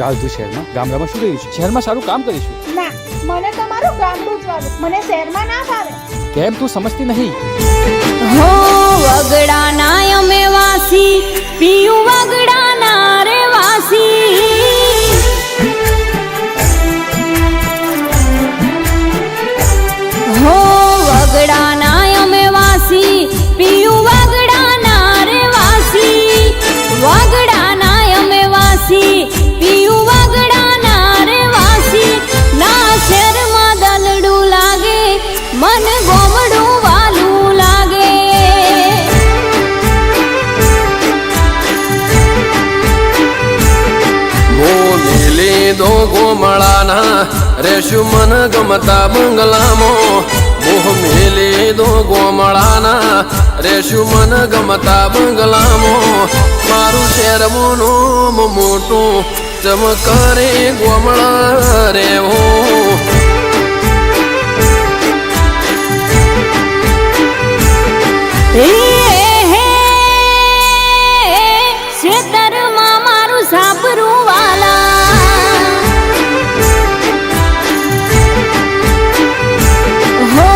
ચાલ તું શહેરમાં. ગામડામાં શું રહ્યું છે? શહેરમાં સારું કામ કરીશું. ના, મને તમારું ગામડું જ વાગે. મને શહેરમાં ના ભાવે. કેમ તું સમજતી નહીં? હો વગડાના અમે વાસી, પીયું વગડાના રે વાસી. હો વગડાના અમે વાસી, પીયું વગડાના રે વાસી. વગડાના અમે વાસી, પીયું વગડાના રે વાસી. ના શહેરમાં દલડું લાગે, મન ગોમડું વાલું લાગે. મોમેલી દો ગોમળાના રેશું મન ગમતા બંગલામાં. મોહ મેલી દો ગોમળાના રેશું મન ગમતા બંગલામાં. મારું શહેરનું નામ મોટું ચમકરે ગોમળા રેવું. શેતરમાં મારું સાપરું વાલા. હો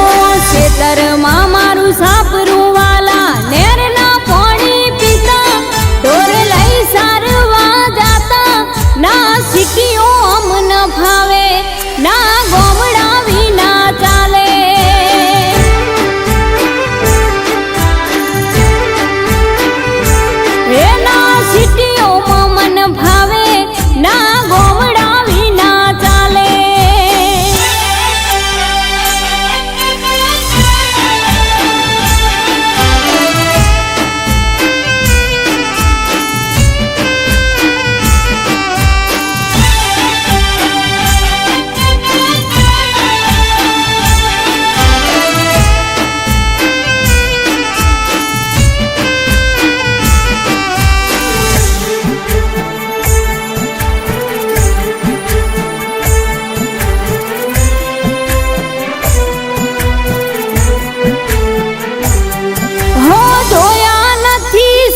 શેતરમાં મારું સાપરું વાલા. નેરના પાણી પીતા, ઢોર લઈ સારવા જાતા. ના સિટીઓ અમન ભાવે, ના ગોમડા વિના ચાલે. એના સિટીઓમાં મન ભાવે, ના ગોમડા વિના ચાલે.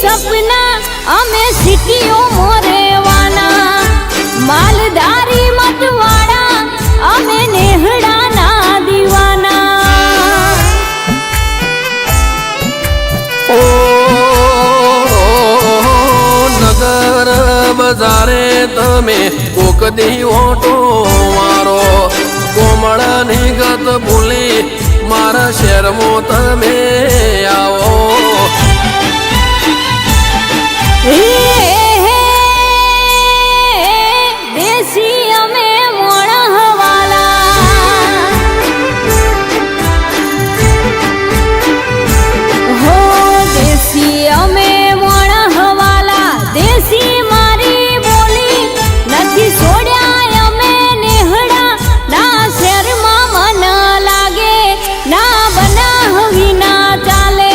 સપના અમે સિટીઓમાં રહેવાના. માલધારી મતવાડા અમે નેહડાના દીવાના. ઓ નગર બજારે તમે કોક દી ઓટો મારો. કોમળની ગત ભૂલી મારા શહેરમાં તમે આવો. દેશી અમે મોણ હવાલા. હો દેશી અમે મોણ હવાલા. દેશી મારી બોલી નથી છોડ્યા અમે નેહડા. ના શહેરમાં મન લાગે, ના બનાવ વિના ચાલે.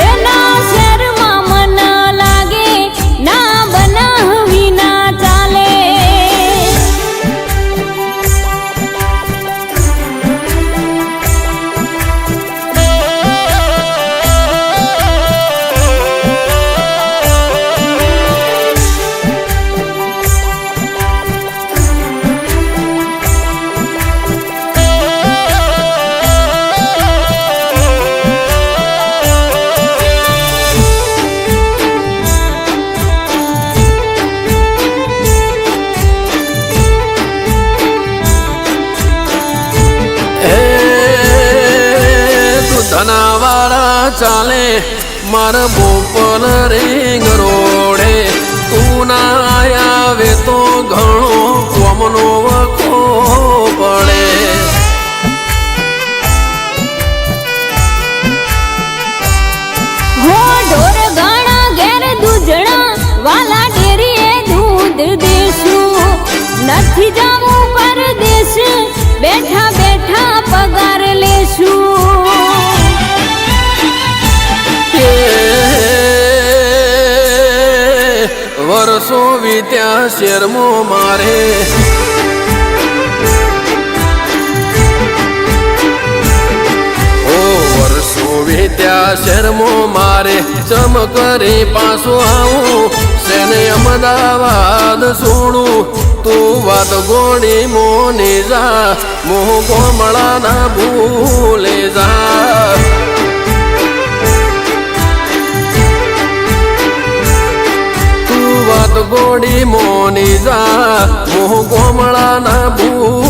એના શહેરમાં મન લાગે, ના બનાવ વિના ચાલે. ધનાવાળા ચાલે મારા બોપલ રિંગ રોડે. તું ના આવે તો ઘણો કોમનો વખો પડે. હો ઢોર ગાણા ઘેર દૂધણા વાલા ડેરીએ દૂધ દેશું. નથી જવું પરદેશ, બેઠા બેઠા પગાર લેશું. વર્ષો વીત્યા શેરમાં મારે. ઓ વર્ષો વિત્યા શહેરમાં મારે ચમકરી પાછું આવું સેને અમદાવાદ છોડું તું વાત ગોળી મોની જા મોહ કોમળા ના ભૂલે જા તું વાત ગોળી મોની જા મોહ કોમળા ના ભૂલે